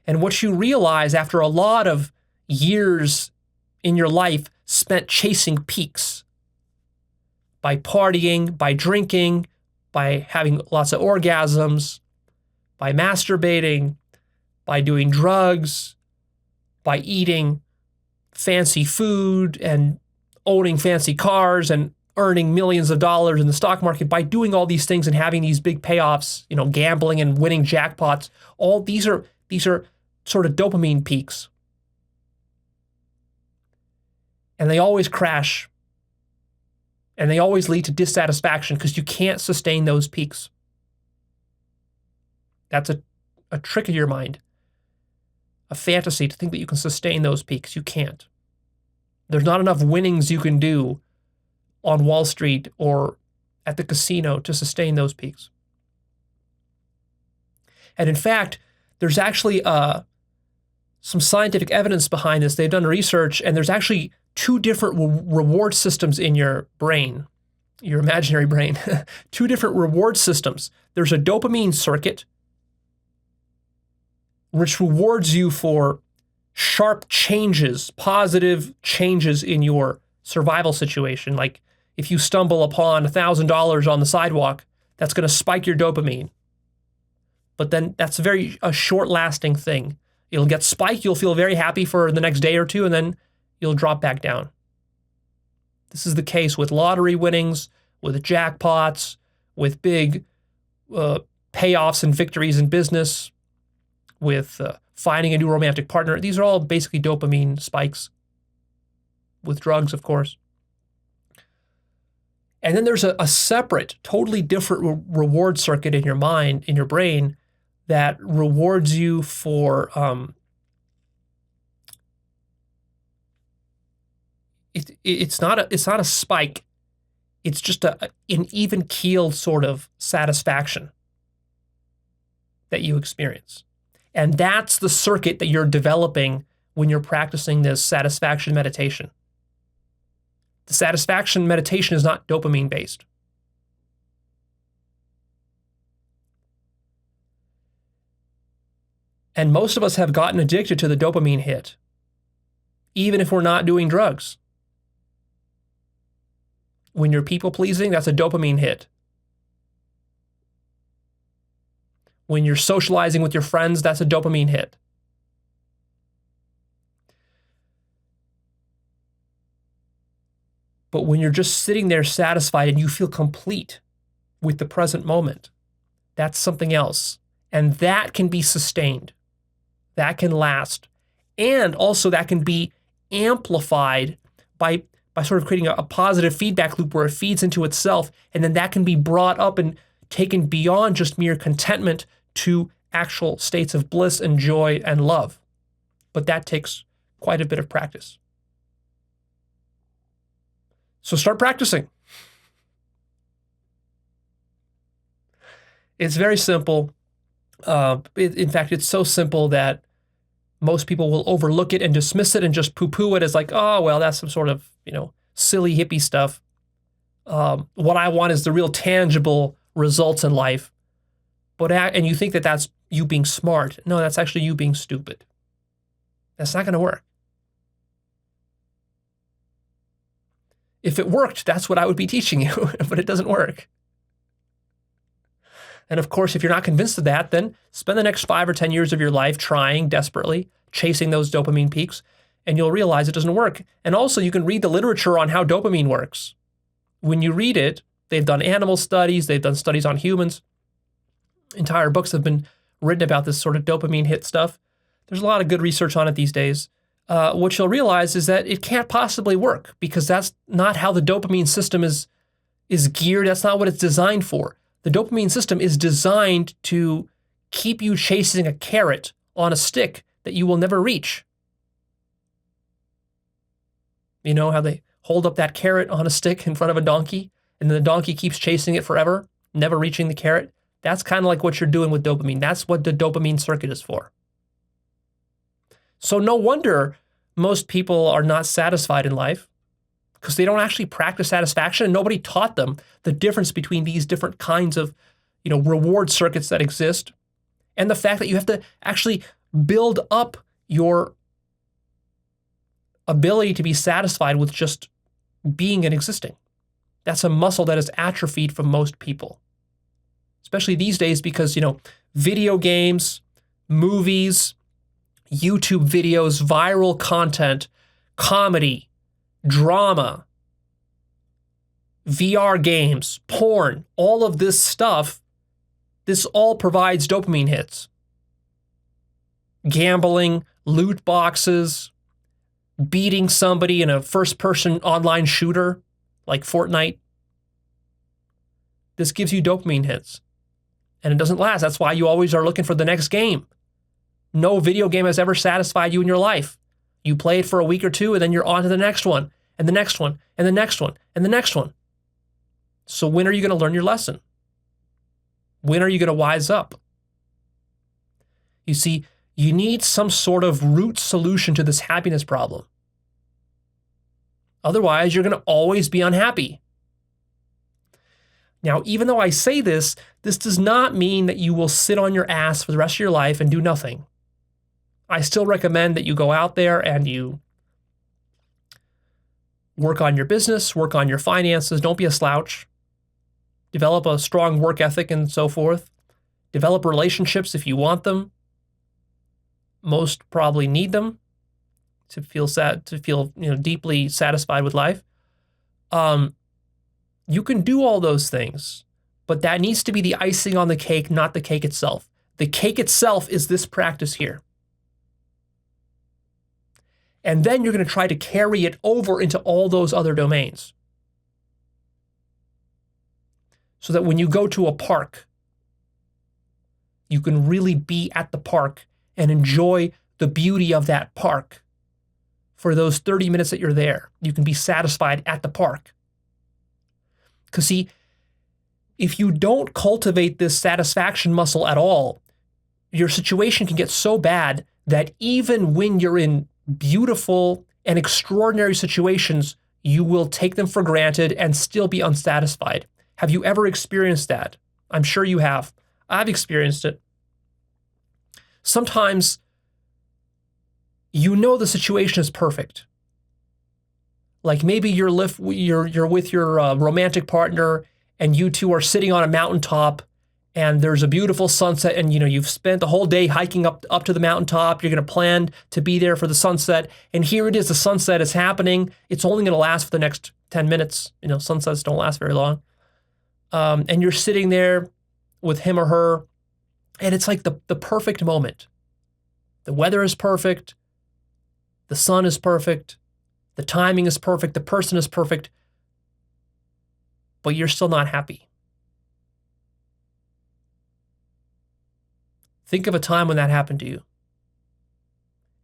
And what you realize after a lot of years in your life spent chasing peaks, by partying, by drinking, by having lots of orgasms, by masturbating, by doing drugs, by eating fancy food and owning fancy cars and earning millions of dollars in the stock market, by doing all these things and having these big payoffs, gambling and winning jackpots. All these are sort of dopamine peaks. And they always crash. And they always lead to dissatisfaction because you can't sustain those peaks. That's a trick of your mind, a fantasy to think that you can sustain those peaks. You can't. There's not enough winnings you can do on Wall Street or at the casino to sustain those peaks. And in fact, there's actually some scientific evidence behind this. They've done research, and there's actually two different reward systems in your brain, your imaginary brain, two different reward systems. There's a dopamine circuit, which rewards you for sharp changes, positive changes in your survival situation. Like if you stumble upon $1,000 on the sidewalk, that's going to spike your dopamine. But then that's a short-lasting thing. It'll get spiked, you'll feel very happy for the next day or two, and then you'll drop back down. This is the case with lottery winnings, with jackpots, with big payoffs and victories in business, with finding a new romantic partner. These are all basically dopamine spikes, with drugs, of course. And then there's a separate, totally different reward circuit in your mind, in your brain, that rewards you for it's not a spike. It's just an even keeled sort of satisfaction that you experience. And that's the circuit that you're developing when you're practicing this satisfaction meditation. The satisfaction meditation is not dopamine based. And most of us have gotten addicted to the dopamine hit, even if we're not doing drugs. When you're people pleasing, that's a dopamine hit. When you're socializing with your friends, that's a dopamine hit. But when you're just sitting there satisfied and you feel complete with the present moment, that's something else. And that can be sustained. That can last. And also that can be amplified by sort of creating a positive feedback loop where it feeds into itself. And then that can be brought up and taken beyond just mere contentment to actual states of bliss and joy and love. But that takes quite a bit of practice. So start practicing. It's very simple. In fact, it's so simple that most people will overlook it and dismiss it and just poo-poo it as like, oh, well, that's some sort of, silly hippie stuff. What I want is the real tangible results in life. And you think that that's you being smart. No, that's actually you being stupid. That's not going to work. If it worked, that's what I would be teaching you, but it doesn't work. And of course, if you're not convinced of that, then spend the next 5 or 10 years of your life trying desperately, chasing those dopamine peaks, and you'll realize it doesn't work. And also, you can read the literature on how dopamine works. When you read it, they've done animal studies, they've done studies on humans. Entire books have been written about this sort of dopamine hit stuff. There's a lot of good research on it these days. What you'll realize is that it can't possibly work because that's not how the dopamine system is geared. That's not what it's designed for. The dopamine system is designed to keep you chasing a carrot on a stick that you will never reach. You know how they hold up that carrot on a stick in front of a donkey, and then the donkey keeps chasing it forever, never reaching the carrot? That's kind of like what you're doing with dopamine. That's what the dopamine circuit is for. So no wonder most people are not satisfied in life, because they don't actually practice satisfaction, and nobody taught them the difference between these different kinds of, reward circuits that exist, and the fact that you have to actually build up your ability to be satisfied with just being and existing. That's a muscle that is atrophied for most people, especially these days because, video games, movies, YouTube videos, viral content, comedy, drama, VR games, porn, all of this stuff, this all provides dopamine hits. Gambling, loot boxes, beating somebody in a first-person online shooter like Fortnite. This gives you dopamine hits. And it doesn't last. That's why you always are looking for the next game. No video game has ever satisfied you in your life. You play it for a week or two, and then you're on to the next one, and the next one, and the next one, and the next one. So when are you going to learn your lesson? When are you going to wise up? You see, you need some sort of root solution to this happiness problem. Otherwise, you're going to always be unhappy. Now, even though I say this, this does not mean that you will sit on your ass for the rest of your life and do nothing. I still recommend that you go out there and you work on your business, work on your finances. Don't be a slouch. Develop a strong work ethic and so forth. Develop relationships if you want them. Most probably need them to feel deeply satisfied with life. You can do all those things, but that needs to be the icing on the cake, not the cake itself. The cake itself is this practice here. And then you're going to try to carry it over into all those other domains. So that when you go to a park, you can really be at the park and enjoy the beauty of that park. For those 30 minutes that you're there, you can be satisfied at the park. Because see, if you don't cultivate this satisfaction muscle at all, your situation can get so bad that even when you're in beautiful and extraordinary situations, you will take them for granted and still be unsatisfied. Have you ever experienced that? I'm sure you have. I've experienced it. Sometimes the situation is perfect. Like maybe you're with your romantic partner and you two are sitting on a mountaintop and there's a beautiful sunset and you've spent the whole day hiking up to the mountaintop. You're going to plan to be there for the sunset, and here it is, the sunset is happening. It's only going to last for the next 10 minutes. Sunsets don't last very long. And you're sitting there with him or her, and it's like the perfect moment. The weather is perfect. The sun is perfect. The timing is perfect. The person is perfect. But you're still not happy. Think of a time when that happened to you.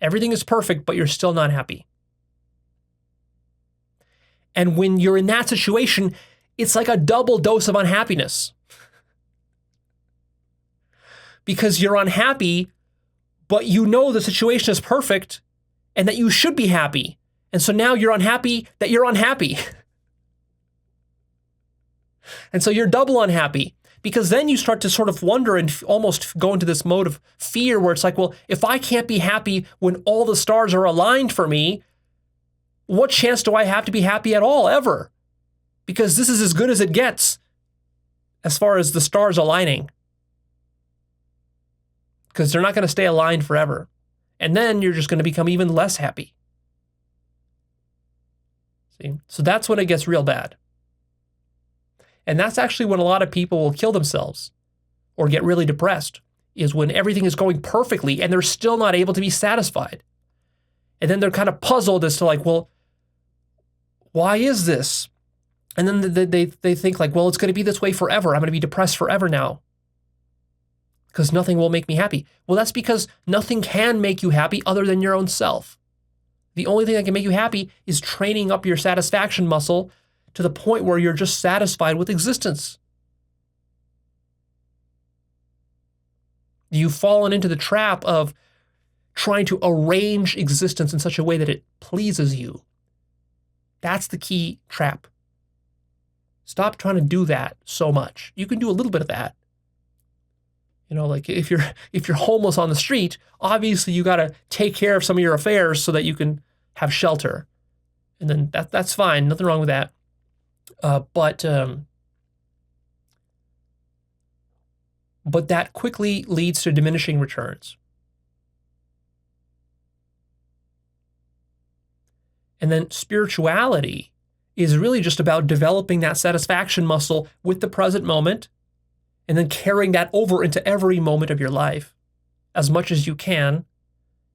Everything is perfect, but you're still not happy. And when you're in that situation, it's like a double dose of unhappiness. Because you're unhappy, but you know the situation is perfect and that you should be happy. And so now you're unhappy that you're unhappy. And so you're double unhappy, because then you start to sort of wonder and almost go into this mode of fear where it's like, well, if I can't be happy when all the stars are aligned for me, what chance do I have to be happy at all, ever? Because this is as good as it gets as far as the stars aligning. Because they're not going to stay aligned forever. And then you're just going to become even less happy. See? So that's when it gets real bad. And that's actually when a lot of people will kill themselves or get really depressed, is when everything is going perfectly and they're still not able to be satisfied. And then they're kind of puzzled as to like, well, why is this? And then they think like, well, it's going to be this way forever. I'm going to be depressed forever now because nothing will make me happy. Well, that's because nothing can make you happy other than your own self. The only thing that can make you happy is training up your satisfaction muscle to the point where you're just satisfied with existence. You've fallen into the trap of trying to arrange existence in such a way that it pleases you. That's the key trap. Stop trying to do that so much. You can do a little bit of that, Like if you're homeless on the street, obviously you got to take care of some of your affairs so that you can have shelter, and then that's fine, nothing wrong with that. But that quickly leads to diminishing returns. And then spirituality is really just about developing that satisfaction muscle with the present moment, and then carrying that over into every moment of your life as much as you can.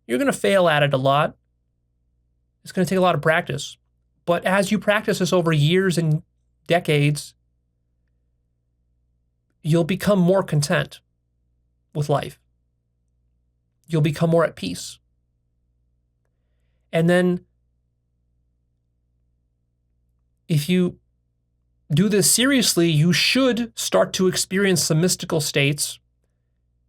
You're going to fail at it a lot. It's going to take a lot of practice. But as you practice this over years and decades, you'll become more content with life. You'll become more at peace. And then if you do this seriously, you should start to experience some mystical states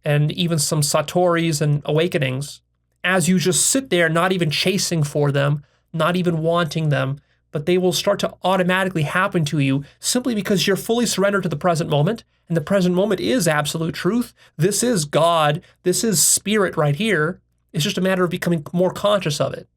and even some satori's and awakenings as you just sit there, not even chasing for them, not even wanting them, but they will start to automatically happen to you simply because you're fully surrendered to the present moment, and the present moment is absolute truth. This is God. This is spirit right here. It's just a matter of becoming more conscious of it.